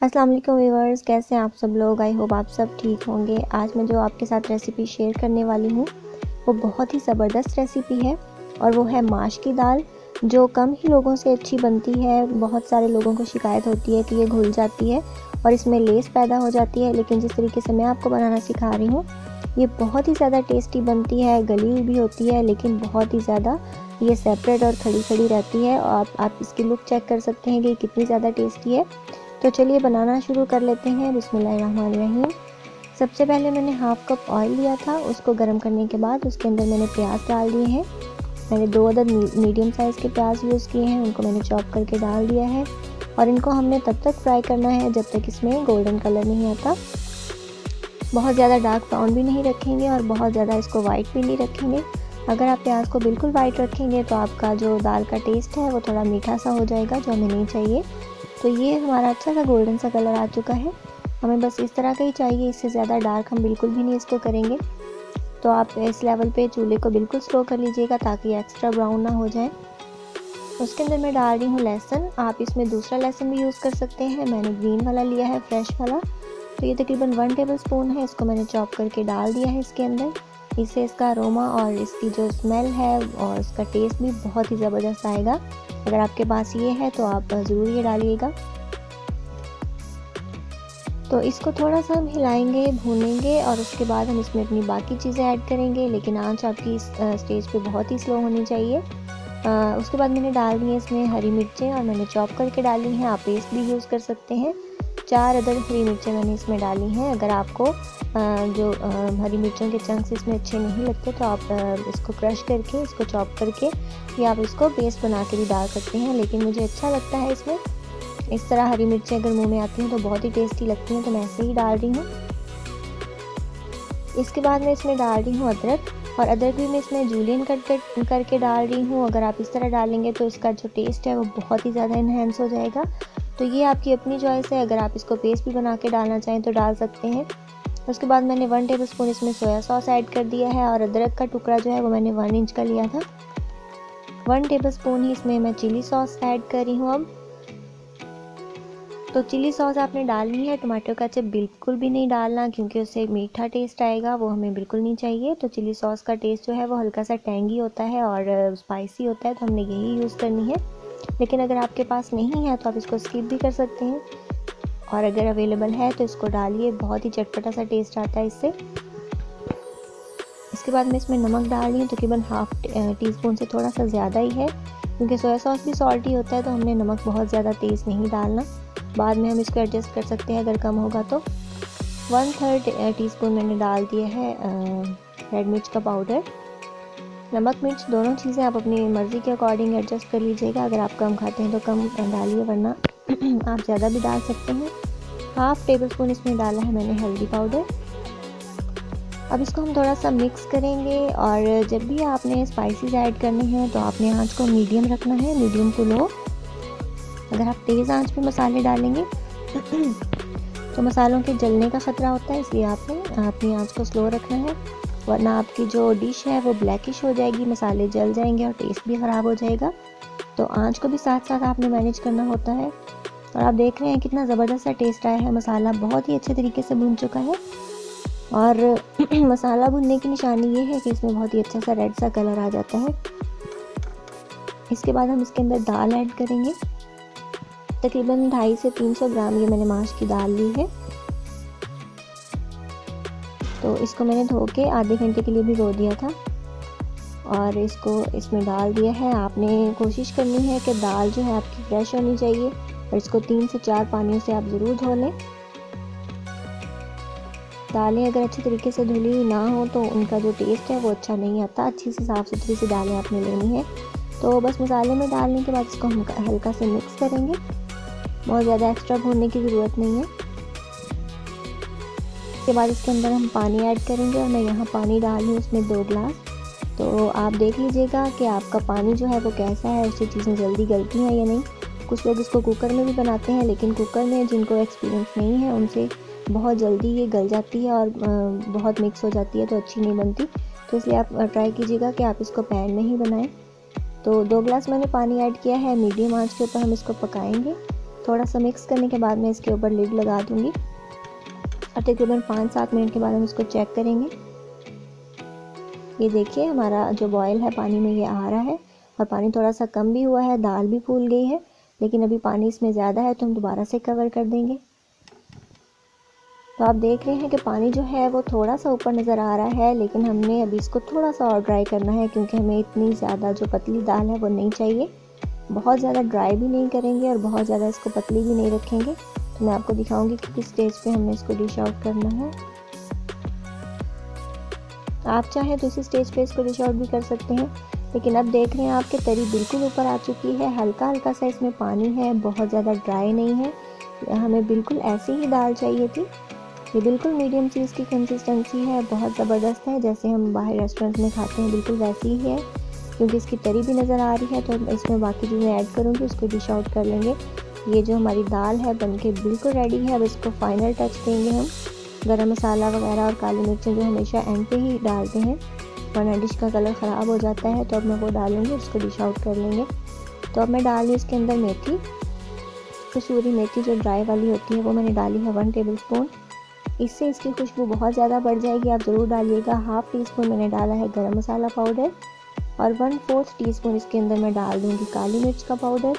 अस्सलाम वालेकुम व्यूअर्स, कैसे हैं आप सब लोग। आई होप आप सब ठीक होंगे। आज मैं जो आपके साथ रेसिपी शेयर करने वाली हूँ वो बहुत ही ज़बरदस्त रेसिपी है और वो है माश की दाल, जो कम ही लोगों से अच्छी बनती है। बहुत सारे लोगों को शिकायत होती है कि ये घुल जाती है और इसमें लेस पैदा हो जाती है, लेकिन जिस तरीके से मैं आपको बनाना सिखा रही हूँ ये बहुत ही ज़्यादा टेस्टी बनती है। गली हुई भी होती है लेकिन बहुत ही ज़्यादा ये सेपरेट और खड़ी खड़ी रहती है। और आप इसकी लुक चेक कर सकते हैं कि कितनी ज़्यादा टेस्टी है। तो चलिए बनाना शुरू कर लेते हैं। बिस्मिल्लाहिर्रहमानिर्रहीम। सबसे पहले मैंने हाफ़ कप ऑयल लिया था, उसको गर्म करने के बाद उसके अंदर मैंने प्याज डाल दिए हैं। मैंने 2 अदद मीडियम साइज़ के प्याज यूज़ किए हैं, उनको मैंने चॉप करके डाल दिया है और इनको हमने तब तक फ्राई करना है जब तक इसमें गोल्डन कलर नहीं आता। बहुत ज़्यादा डार्क ब्राउन भी नहीं रखेंगे और बहुत ज़्यादा इसको वाइट भी नहीं रखेंगे। अगर आप प्याज को बिल्कुल वाइट रखेंगे तो आपका जो दाल का टेस्ट है वो थोड़ा मीठा सा हो जाएगा, जो हमें नहीं चाहिए। तो ये हमारा अच्छा सा गोल्डन सा कलर आ चुका है, हमें बस इस तरह का ही चाहिए। इससे ज़्यादा डार्क हम बिल्कुल भी नहीं इसको करेंगे। तो आप इस लेवल पे चूल्हे को बिल्कुल स्लो कर लीजिएगा ताकि एक्स्ट्रा ब्राउन ना हो जाए। उसके अंदर मैं डाल रही हूँ लहसुन। आप इसमें दूसरा लहसुन भी यूज़ कर सकते हैं, मैंने ग्रीन वाला लिया है, फ्रेश वाला। तो ये तकरीबन 1 टेबल स्पून है, इसको मैंने चॉप करके डाल दिया है इसके अंदर। इससे इसका अरोमा और इसकी जो स्मेल है और इसका टेस्ट भी बहुत ही ज़बरदस्त आएगा। अगर आपके पास ये है तो आप ज़रूर ये डालिएगा। तो इसको थोड़ा सा हम हिलाएंगे, भूनेंगे और उसके बाद हम इसमें अपनी बाकी चीज़ें ऐड करेंगे, लेकिन आंच आपकी इस स्टेज पे बहुत ही स्लो होनी चाहिए। उसके बाद मैंने डाल दी है इसमें हरी मिर्चें और मैंने चॉप करके डाली हैं, आप पेस्ट भी यूज़ कर सकते हैं। 4 अदद हरी मिर्चें मैंने इसमें डाली हैं। अगर आपको जो हरी मिर्चों के चंक्स इसमें अच्छे नहीं लगते तो आप इसको क्रश करके, इसको चॉप करके या आप इसको पेस्ट बना के भी डाल सकते हैं, लेकिन मुझे अच्छा लगता है इसमें इस तरह। हरी मिर्चें अगर मुंह में आती हैं तो बहुत ही टेस्टी लगती हैं, तो मैं ऐसे ही डाल रही हूँ। इसके बाद मैं इसमें डाल रही हूँ अदरक, और अदरक भी मैं इसमें जूलियन कट करके डाल रही हूँ। अगर आप इस तरह डालेंगे तो इसका जो टेस्ट है वो बहुत ही ज़्यादा इन्हेंस हो जाएगा। तो ये आपकी अपनी चॉइस है, अगर आप इसको पेस्ट भी बना के डालना चाहें तो डाल सकते हैं। उसके बाद मैंने 1 टेबल स्पून इसमें सोया सॉस ऐड कर दिया है और अदरक का टुकड़ा जो है वो मैंने 1 इंच का लिया था। 1 टेबल स्पून ही इसमें मैं चिली सॉस ऐड कर रही हूँ अब। तो चिली सॉस आपने डालनी है, टमाटो केचप बिल्कुल भी नहीं डालना क्योंकि उससे मीठा टेस्ट आएगा, वो हमें बिल्कुल नहीं चाहिए। तो चिली सॉस का टेस्ट जो है वो हल्का सा टैंगी होता है और स्पाइसी होता है, तो हमने यही यूज़ करनी है। लेकिन अगर आपके पास नहीं है तो आप इसको स्किप भी कर सकते हैं, और अगर अवेलेबल है तो इसको डालिए, बहुत ही चटपटा सा टेस्ट आता है इससे। इसके बाद मैं इसमें नमक डाल रही हूँ, तकरीबन हाफ टी स्पून से थोड़ा सा ज़्यादा ही है, क्योंकि सोया सॉस भी सॉल्टी होता है, तो हमने नमक बहुत ज़्यादा तेज़ नहीं डालना। बाद में हम इसको एडजस्ट कर सकते हैं अगर कम होगा तो। 1/3 टीस्पून मैंने डाल दिया है रेड मिर्च का पाउडर। नमक मिर्च दोनों चीज़ें आप अपनी मर्ज़ी के अकॉर्डिंग एडजस्ट कर लीजिएगा। अगर आप कम खाते हैं तो कम डालिए, वरना आप ज़्यादा भी डाल सकते हैं। हाफ़ टेबल स्पून इसमें डाला है मैंने हल्दी पाउडर। अब इसको हम थोड़ा सा मिक्स करेंगे, और जब भी आपने स्पाइसेस ऐड करने हैं तो आपने आंच को मीडियम रखना है, मीडियम टू लो। अगर आप तेज़ आंच पे मसाले डालेंगे तो मसालों के जलने का ख़तरा होता है, इसलिए आपने अपनी आंच को स्लो रखना है, वरना आपकी जो डिश है वो ब्लैकिश हो जाएगी, मसाले जल जाएंगे और टेस्ट भी ख़राब हो जाएगा। तो आंच को भी साथ साथ आपने मैनेज करना होता है। और आप देख रहे हैं कितना ज़बरदस्त सा टेस्ट आया है, मसाला बहुत ही अच्छे तरीके से भून चुका है। और मसाला भुनने की निशानी ये है कि इसमें बहुत ही अच्छा सा रेड सा कलर आ जाता है। इसके बाद हम इसके अंदर दाल ऐड करेंगे। तकरीबन 250 से 300 ग्राम ये मैंने माश की दाल ली है। तो इसको मैंने धो के आधे घंटे के लिए भिगो दिया था और इसको इसमें डाल दिया है। आपने कोशिश करनी है कि दाल जो है आपकी फ्रेश होनी चाहिए, और इसको 3 से 4 पानियों से आप ज़रूर धो लें। दालें अगर अच्छी तरीके से धुली हुई ना हो तो उनका जो टेस्ट है वो अच्छा नहीं आता। अच्छी सी साफ़ सुथरी सी दालें आपने लेनी है। तो बस मसाले में डालने के बाद इसको हम हल्का से मिक्स करेंगे, बहुत ज़्यादा एक्स्ट्रा भूनने की ज़रूरत नहीं है। इसके बाद इसके अंदर हम पानी ऐड करेंगे, और मैं यहाँ पानी डाल रही हूँ इसमें 2 गिलास। तो आप देख लीजिएगा कि आपका पानी जो है वो कैसा है, उससे चीज़ें जल्दी गलती हैं या नहीं। कुछ लोग इसको कुकर में भी बनाते हैं, लेकिन कुकर में जिनको एक्सपीरियंस नहीं है उनसे बहुत जल्दी ये गल जाती है और बहुत मिक्स हो जाती है, तो अच्छी नहीं बनती। तो इसलिए आप ट्राई कीजिएगा कि आप इसको पैन में ही बनाएं। तो 2 गिलास मैंने पानी ऐड किया है, मीडियम आंच के ऊपर हम इसको पकाएंगे। थोड़ा सा मिक्स करने के बाद मैं इसके ऊपर लिड लगा दूँगी और तकरीबन 5-7 मिनट के बाद हम इसको चेक करेंगे। ये देखिए हमारा जो बॉयल है पानी में ये आ रहा है और पानी थोड़ा सा कम भी हुआ है, दाल भी फूल गई है, लेकिन अभी पानी इसमें ज़्यादा है तो हम दोबारा से कवर कर देंगे। तो आप देख रहे हैं कि पानी जो है वो थोड़ा सा ऊपर नज़र आ रहा है, लेकिन हमने अभी इसको थोड़ा सा और ड्राई करना है क्योंकि हमें इतनी ज़्यादा जो पतली दाल है वो नहीं चाहिए। बहुत ज़्यादा ड्राई भी नहीं करेंगे और बहुत ज़्यादा इसको पतली भी नहीं रखेंगे। तो मैं आपको दिखाऊंगी कि किस स्टेज पे हमने इसको डिश आउट करना है। आप चाहें तो इसी स्टेज पे इसको डिश आउट भी कर सकते हैं, लेकिन अब देख रहे हैं आपके तरी बिल्कुल ऊपर आ चुकी है, हल्का हल्का सा इसमें पानी है, बहुत ज़्यादा ड्राई नहीं है। हमें बिल्कुल ऐसी ही दाल चाहिए थी। ये बिल्कुल मीडियम सी इसकी कंसिस्टेंसी है, बहुत ज़बरदस्त है, जैसे हम बाहर रेस्टोरेंट में खाते हैं बिल्कुल वैसी ही है। क्योंकि इसकी तरी भी नज़र आ रही है तो इसमें बाकी चीज़ें ऐड करूँगी, उसको डिश आउट कर लेंगे। ये जो हमारी दाल है बनके बिल्कुल रेडी है। अब इसको फाइनल टच देंगे हम। गरम मसाला वगैरह और काली मिर्चें जो हमेशा एंड पे ही डालते हैं वरना डिश का कलर ख़राब हो जाता है, तो अब मैं वो डालूँगी, उसको डिश आउट कर लेंगे। तो अब मैं डाल रही हूँ इसके अंदर मेथी, कसूरी मेथी जो ड्राई वाली होती है वो मैंने डाली है 1 टेबल स्पून। इससे इसकी खुशबू बहुत ज़्यादा बढ़ जाएगी, आप ज़रूर डालिएगा। हाफ़ टी स्पून मैंने डाला है गरम मसाला पाउडर और 1/4 टीस्पून इसके अंदर मैं डाल दूँगी काली मिर्च का पाउडर,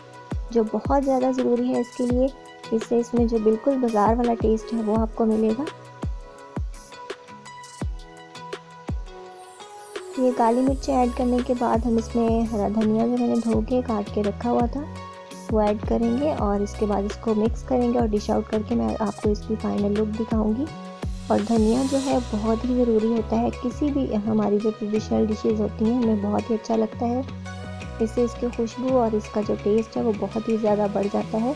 जो बहुत ज़्यादा ज़रूरी है इसके लिए। इससे इसमें जो बिल्कुल बाज़ार वाला टेस्ट है वो आपको मिलेगा। ये काली मिर्चें ऐड करने के बाद हम इसमें हरा धनिया जो मैंने धो के काट के रखा हुआ था वो ऐड करेंगे और इसके बाद इसको मिक्स करेंगे और डिश आउट करके मैं आपको इसकी फाइनल लुक दिखाऊंगी। और धनिया जो है बहुत ही ज़रूरी होता है, किसी भी हमारी जो ट्रेडिशनल डिशेज़ होती हैं हमें बहुत ही अच्छा लगता है। इससे इसकी खुशबू और इसका जो टेस्ट है वो बहुत ही ज़्यादा बढ़ जाता है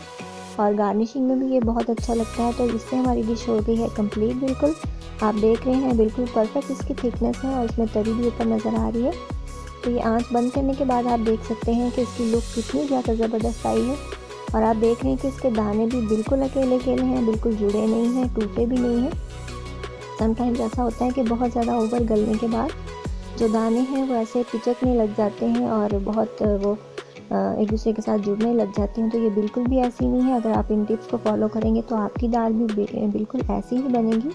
और गार्निशिंग में भी ये बहुत अच्छा लगता है। तो इससे हमारी डिश हो गई है कंप्लीट। बिल्कुल आप देख रहे हैं बिल्कुल परफेक्ट इसकी थिकनेस है और इसमें तरी भी ऊपर नज़र आ रही है। तो ये आंच बंद करने के बाद आप देख सकते हैं कि इसकी लुक कितनी ज़्यादा ज़बरदस्त आई है। और आप देख रहे हैं कि इसके दाने भी बिल्कुल अकेले अकेले हैं, बिल्कुल जुड़े नहीं हैं, टूटे भी नहीं हैं। समटाइम्स ऐसा होता है कि बहुत ज़्यादा ओवर गलने के बाद जो दाने हैं वो ऐसे पिचकने लग जाते हैं और बहुत वो एक दूसरे के साथ जुड़ने लग जाते हैं। तो ये बिल्कुल भी ऐसी नहीं है। अगर आप इन टिप्स को फॉलो करेंगे तो आपकी दाल भी बिल्कुल ऐसी ही बनेगी।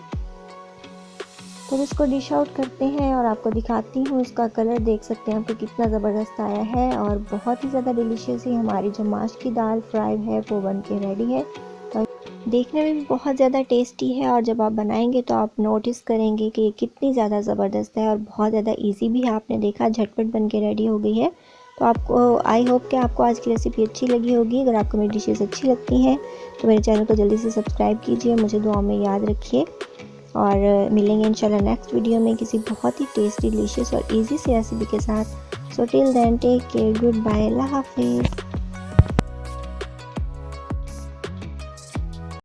तो इसको डिश आउट करते हैं और आपको दिखाती हूँ। इसका कलर देख सकते हैं आपको कितना ज़बरदस्त आया है और बहुत ही ज़्यादा डिलीशियस ही हमारी जो माश की दाल फ्राई है वो बन के रेडी है। और देखने में भी बहुत ज़्यादा टेस्टी है और जब आप बनाएंगे तो आप नोटिस करेंगे कि ये कितनी ज़्यादा ज़बरदस्त है और बहुत ज़्यादा ईजी भी है। आपने देखा झटपट बन के रेडी हो गई है। तो आपको आई होप कि आपको आज की रेसिपी अच्छी लगी होगी। अगर आपको मेरी डिशेज़ अच्छी लगती हैं तो मेरे चैनल को जल्दी से सब्सक्राइब कीजिए, मुझे दुआ में याद रखिए और मिलेंगे इंशाल्लाह नेक्स्ट वीडियो में किसी बहुत ही टेस्टी डिलीशियस और इजी सी रेसिपी के साथ। So till then take care, good bye, अल्लाह हाफिज़।